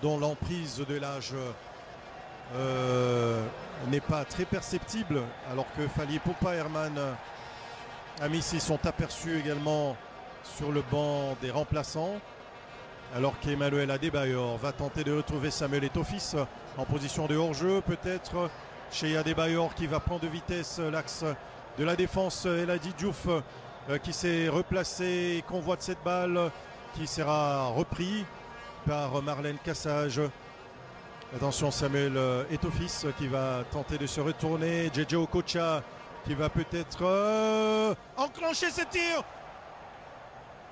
Dont l'emprise de l'âge n'est pas très perceptible, alors que Fali Poupa Herman Amissi sont aperçus également sur le banc des remplaçants, alors qu'Emmanuel Adebayor va tenter de retrouver Samuel Eto'o-Fils en position de hors-jeu, peut-être chez Adebayor qui va prendre de vitesse l'axe de la défense. Elhadji Diouf qui s'est replacé et convoite cette balle qui sera repris par Marlène Cassage. Attention, Samuel Eto'o-Fils qui va tenter de se retourner. JJ Okocha qui va peut-être enclencher ce tir.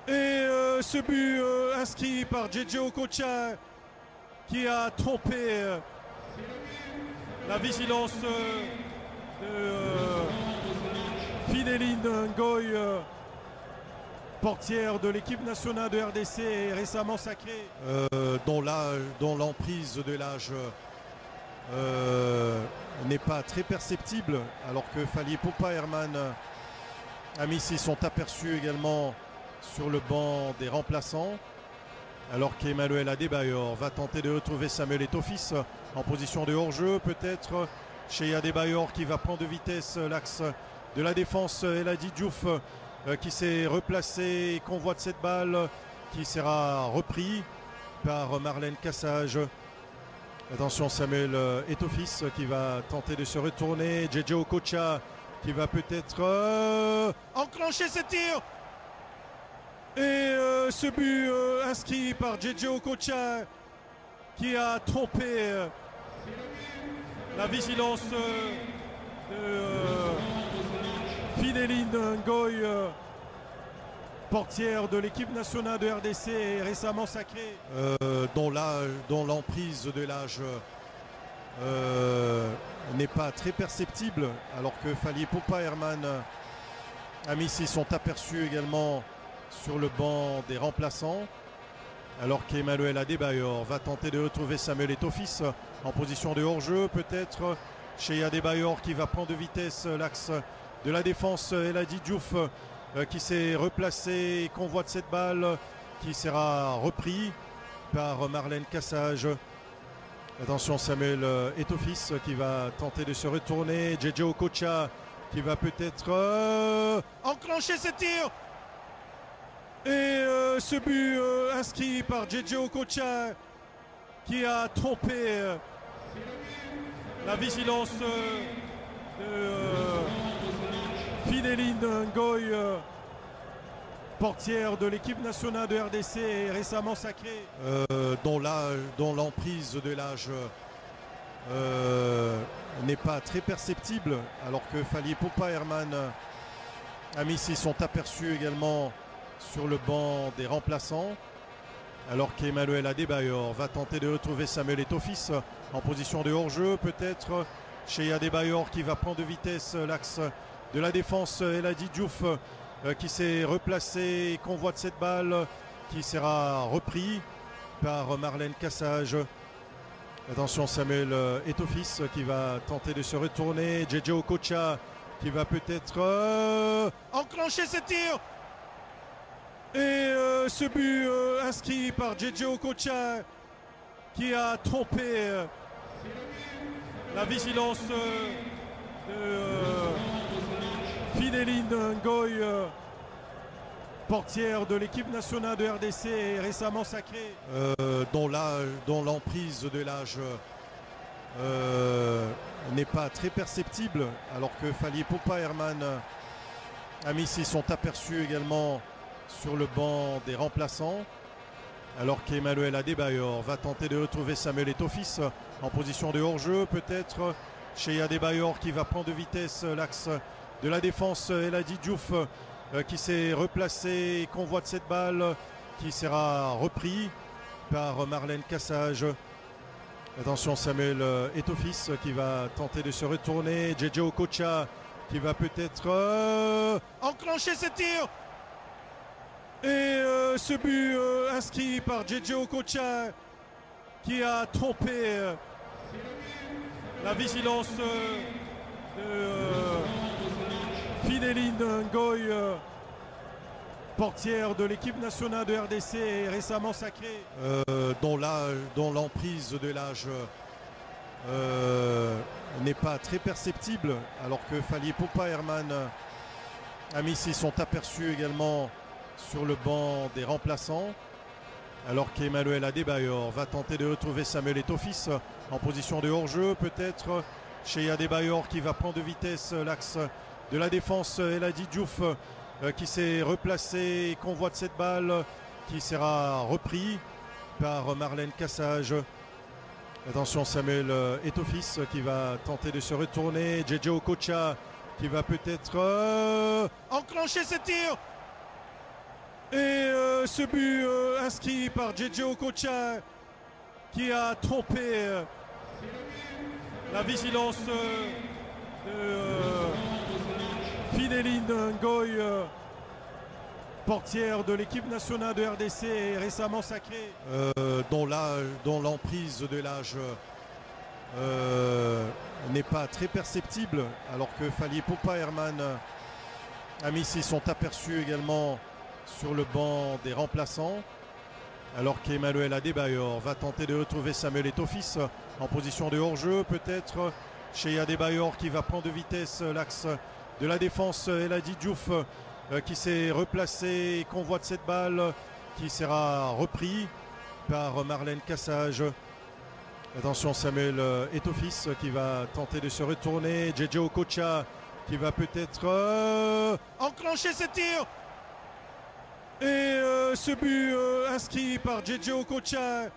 Et ce but inscrit par JJ Okocha qui a trompé la vigilance de Fideline Ngoy, portière de l'équipe nationale de RDC et récemment sacrée, dont l'emprise de l'âge n'est pas très perceptible, alors que Fali Poupa Herman Amissi sont aperçus également sur le banc des remplaçants, alors qu'Emmanuel Adebayor va tenter de retrouver Samuel Eto'o-Fils en position de hors-jeu, peut-être chez Adebayor qui va prendre de vitesse l'axe de la défense. Elhadji Diouf qui s'est replacé et convoite cette balle qui sera repris par Marlène Cassage. Attention, Samuel Eto'o-Fils qui va tenter de se retourner. JJ Okocha qui va peut-être enclencher ce tir. Et ce but inscrit par JJ Okocha qui a trompé la vigilance de Fideline Ngoy, portière de l'équipe nationale de RDC et récemment sacrée, dont l'emprise de l'âge n'est pas très perceptible, alors que Fali Poupa Herman Amissi sont aperçus également sur le banc des remplaçants, alors qu'Emmanuel Adebayor va tenter de retrouver Samuel Eto'o-Fils en position de hors-jeu, peut-être chez Adebayor qui va prendre de vitesse l'axe de la défense. Elhadji Diouf qui s'est replacé et convoite cette balle qui sera repris par Marlène Cassage. Attention, Samuel Eto'o-Fils qui va tenter de se retourner. JJ Okocha qui va peut-être enclencher ce tir. Et ce but inscrit par JJ Okocha qui a trompé la vigilance de Fideline Ngoy, portière de l'équipe nationale de RDC et récemment sacrée, dont l'emprise de l'âge n'est pas très perceptible, alors que Fali Poupa Herman Amissi sont aperçus également sur le banc des remplaçants, alors qu'Emmanuel Adebayor va tenter de retrouver Samuel Eto'o-Fils en position de hors-jeu, peut-être chez Adebayor qui va prendre de vitesse l'axe de la défense. Eladi Diouf qui s'est replacé, convoite cette balle qui sera repris par Marlène Cassage. Attention, Samuel Eto'o-Fils qui va tenter de se retourner. JJ Okocha qui va peut-être enclencher ce tir. Et ce but inscrit par JJ Okocha qui a trompé la vigilance de Fideline Ngoy, portière de l'équipe nationale de RDC et récemment sacrée, dont l'emprise de l'âge n'est pas très perceptible, alors que Fali Poupa Herman Amissi sont aperçus également sur le banc des remplaçants, alors qu'Emmanuel Adebayor va tenter de retrouver Samuel Eto'o-Fils en position de hors-jeu, peut-être chez Adebayor qui va prendre de vitesse l'axe de la défense. Eladi Diouf qui s'est replacé, convoite cette balle qui sera repris par Marlène Cassage. Attention, Samuel Eto'o-Fils qui va tenter de se retourner. JJ Okocha qui va peut-être enclencher ce tir. Et ce but inscrit par JJ Okocha qui a trompé la vigilance de Fideline Ngoy, portière de l'équipe nationale de RDC et récemment sacrée, dont l'emprise de l'âge n'est pas très perceptible, alors que Fali Poupa Herman Amissi sont aperçus également sur le banc des remplaçants, alors qu'Emmanuel Adebayor va tenter de retrouver Samuel Eto'o-Fils en position de hors-jeu, peut-être chez Adebayor qui va prendre de vitesse l'axe de la défense. Eladi Diouf qui s'est replacé, convoite cette balle qui sera repris par Marlène Cassage. Attention, Samuel Eto'o-Fils qui va tenter de se retourner. JJ Okocha qui va peut-être enclencher ce tir. Et ce but inscrit par JJ Okocha qui a trompé la vigilance de Fideline Ngoy, portière de l'équipe nationale de RDC et récemment sacrée, dont l'emprise de l'âge n'est pas très perceptible, alors que Fali Poupa Herman Amissi sont aperçus également sur le banc des remplaçants, alors qu'Emmanuel Adebayor va tenter de retrouver Samuel Eto'o-Fils en position de hors-jeu, peut-être chez Adebayor qui va prendre de vitesse l'axe de la défense. Eladi Diouf qui s'est replacé, convoite cette balle qui sera repris par Marlène Cassage. Attention, Samuel Eto'o-Fils qui va tenter de se retourner. JJ Okocha qui va peut-être enclencher ce tir. Et ce but inscrit par JJ Okocha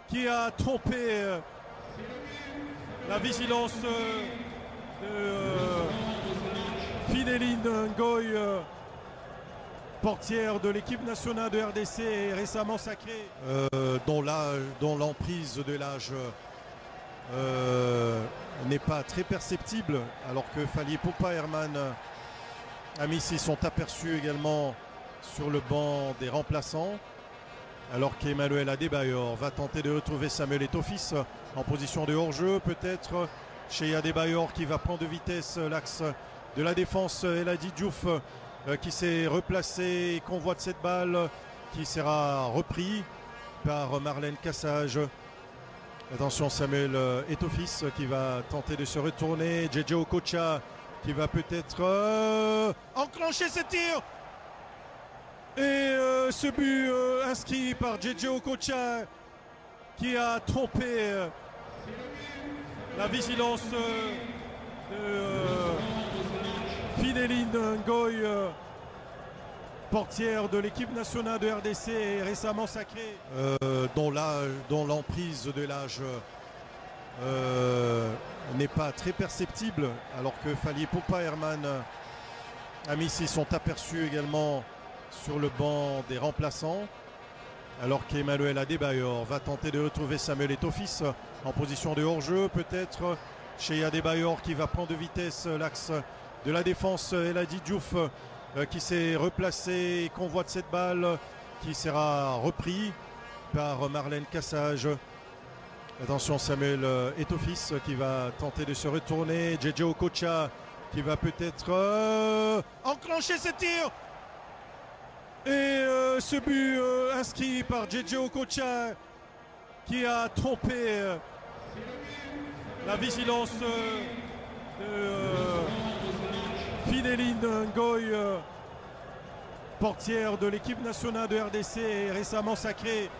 qui a trompé la vigilance de Fideline Ngoy, portière de l'équipe nationale de RDC et récemment sacrée, dont l'emprise de l'âge n'est pas très perceptible, alors que Fali Poupa Herman Amissi sont aperçus également sur le banc des remplaçants, alors qu'Emmanuel Adebayor va tenter de retrouver Samuel Eto'o-Fils en position de hors-jeu, peut-être chez Adebayor qui va prendre de vitesse l'axe de la défense. Eladi Diouf qui s'est replacé, convoite cette balle qui sera repris par Marlène Cassage. Attention, Samuel Eto'o-Fils qui va tenter de se retourner. JJ Okocha qui va peut-être enclencher ses tirs. Et ce but inscrit par JJ Okocha qui a trompé la vigilance de Fideline Ngoy, portière de l'équipe nationale de RDC et récemment sacrée, dont l'emprise de l'âge n'est pas très perceptible, alors que Fali Poupa, Herman Amissi sont aperçus également sur le banc des remplaçants, alors qu'Emmanuel Adebayor va tenter de retrouver Samuel Eto'o-Fils en position de hors-jeu, peut-être chez Adebayor qui va prendre de vitesse l'axe de la défense. Eladi Diouf qui s'est replacé et convoite cette balle qui sera repris par Marlène Cassage. Attention, Samuel Eto'o-Fils qui va tenter de se retourner. JJ Okocha qui va peut-être enclencher ses tirs. Et ce but inscrit par JJ Okocha qui a trompé la vigilance de Fideline Ngoy, portière de l'équipe nationale de RDC et récemment sacrée